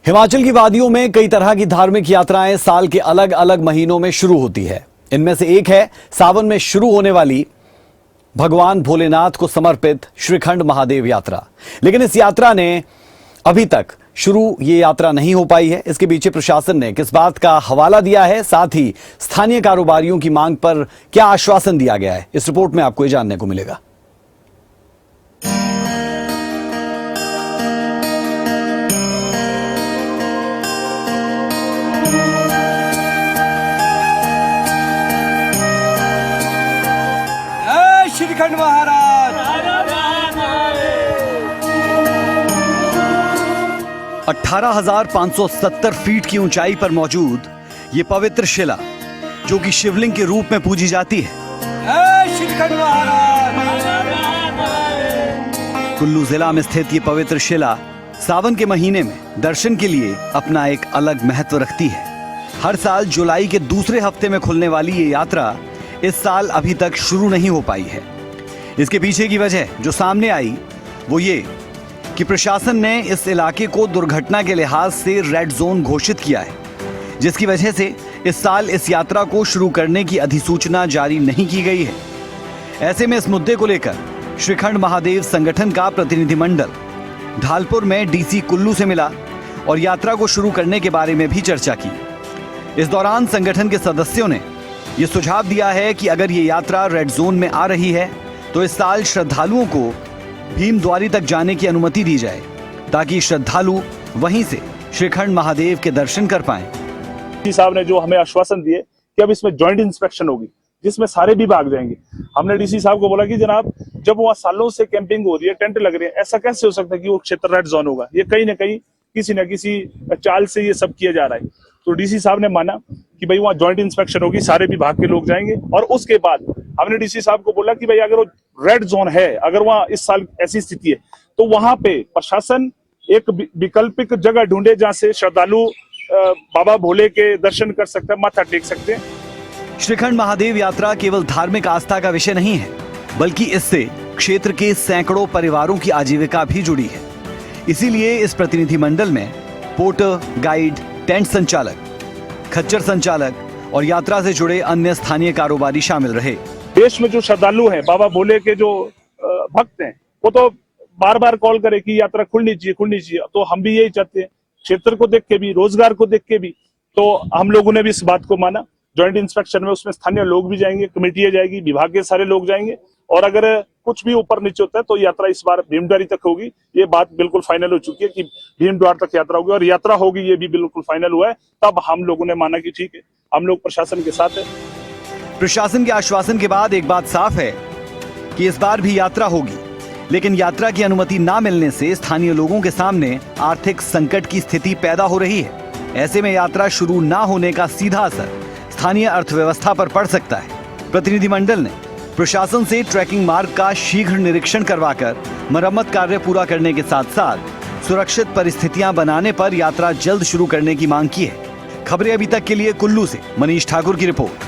हिमाचल की वादियों में कई तरह की धार्मिक यात्राएं साल के अलग अलग महीनों में शुरू होती है। इनमें से एक है सावन में शुरू होने वाली भगवान भोलेनाथ को समर्पित श्रीखंड महादेव यात्रा। लेकिन इस यात्रा ने अभी तक ये यात्रा नहीं हो पाई है। इसके पीछे प्रशासन ने किस बात का हवाला दिया है, साथ ही स्थानीय कारोबारियों की मांग पर क्या आश्वासन दिया गया है, इस रिपोर्ट में आपको ये जानने को मिलेगा। श्रीखंड महाराज 18,570 फीट की ऊंचाई पर मौजूद ये पवित्र शिला, जो कि शिवलिंग के रूप में पूजी जाती है। श्रीखंड महाराज कुल्लू जिला में स्थित ये पवित्र शिला सावन के महीने में दर्शन के लिए अपना एक अलग महत्व रखती है। हर साल जुलाई के दूसरे हफ्ते में खुलने वाली ये यात्रा इस साल अभी तक शुरू नहीं हो पाई है। इसके पीछे की वजह जो सामने आई वो ये कि प्रशासन ने इस इलाके को दुर्घटना के लिहाज से रेड जोन घोषित किया है, जिसकी वजह से इस साल इस यात्रा को शुरू करने की अधिसूचना जारी नहीं की गई है। ऐसे में इस मुद्दे को लेकर श्रीखंड महादेव संगठन का प्रतिनिधिमंडल ढालपुर में डीसी कुल्लू से मिला और यात्रा को शुरू करने के बारे में भी चर्चा की। इस दौरान संगठन के सदस्यों ने ये सुझाव दिया है कि अगर ये यात्रा रेड जोन में आ रही है तो इस साल श्रद्धालुओं को भीमद्वारी तक जाने की अनुमति दी जाए, ताकि श्रद्धालु वहीं से श्रीखंड महादेव के दर्शन कर पाएं। डीसी साहब ने जो हमें आश्वासन दिए कि अब इसमें जॉइंट इंस्पेक्शन होगी, जिसमें सारे विभाग जाएंगे। हमने डीसी साहब को बोला कि जनाब, जब वहाँ सालों से कैंपिंग हो रही है, टेंट लग रहे हैं, ऐसा कैसे हो सकता है कि वो क्षेत्र रेड जोन होगा? ये कहीं ना कहीं किसी न किसी चाल से ये सब किया जा रहा है। तो डीसी साहब ने माना कि भाई वहाँ जॉइंट इंस्पेक्शन होगी, सारे विभाग के लोग जाएंगे। और उसके बाद हमने डीसी साहब को बोला कि भाई अगर वो रेड जोन है, अगर वहाँ इस साल ऐसी स्थिति है, तो वहां पे प्रशासन एक वैकल्पिक जगह ढूंढे जहाँ से श्रद्धालु बाबा भोले के दर्शन कर सकते हैं, माथा टेक सकते हैं। श्रीखंड महादेव यात्रा केवल धार्मिक आस्था का विषय नहीं है, बल्कि इससे क्षेत्र के सैकड़ों परिवारों की आजीविका भी जुड़ी है। इसीलिए इस प्रतिनिधिमंडल में पोर्टर, गाइड, टेंट संचालक, खच्चर संचालक और यात्रा से जुड़े अन्य स्थानीय कारोबारी शामिल रहे। देश में जो श्रद्धालु हैं, बाबा भोले के जो भक्त हैं, वो तो बार बार कॉल करे कि यात्रा खुलनी चाहिए। तो हम भी यही चाहते हैं, क्षेत्र को देख के भी, रोजगार को देख के भी। तो हम लोगों ने भी इस बात को माना। जॉइंट इंस्पेक्शन में उसमें स्थानीय लोग भी जाएंगे, कमेटियां जाएगी, विभाग के सारे लोग जाएंगे। और अगर कुछ भी ऊपर नीचे होता है तो यात्रा इस बार भीमद्वारी तक होगी। ये बात बिल्कुल फाइनल हो चुकी है कि भीमद्वार तक यात्रा होगी और यात्रा होगी, ये भी बिल्कुल फाइनल हुआ है। तब हम लोगों ने माना कि ठीक है, हम लोग प्रशासन के साथ है। प्रशासन के आश्वासन के बाद एक बात साफ है कि इस बार भी यात्रा होगी, लेकिन यात्रा की अनुमति ना मिलने से स्थानीय लोगों के सामने आर्थिक संकट की स्थिति पैदा हो रही है। ऐसे में यात्रा शुरू ना होने का सीधा असर स्थानीय अर्थव्यवस्था पर पड़ सकता है। प्रतिनिधिमंडल ने प्रशासन से ट्रैकिंग मार्ग का शीघ्र निरीक्षण करवाकर मरम्मत कार्य पूरा करने के साथ साथ सुरक्षित परिस्थितियां बनाने पर यात्रा जल्द शुरू करने की मांग की है। खबरें अभी तक के लिए कुल्लू से मनीष ठाकुर की रिपोर्ट।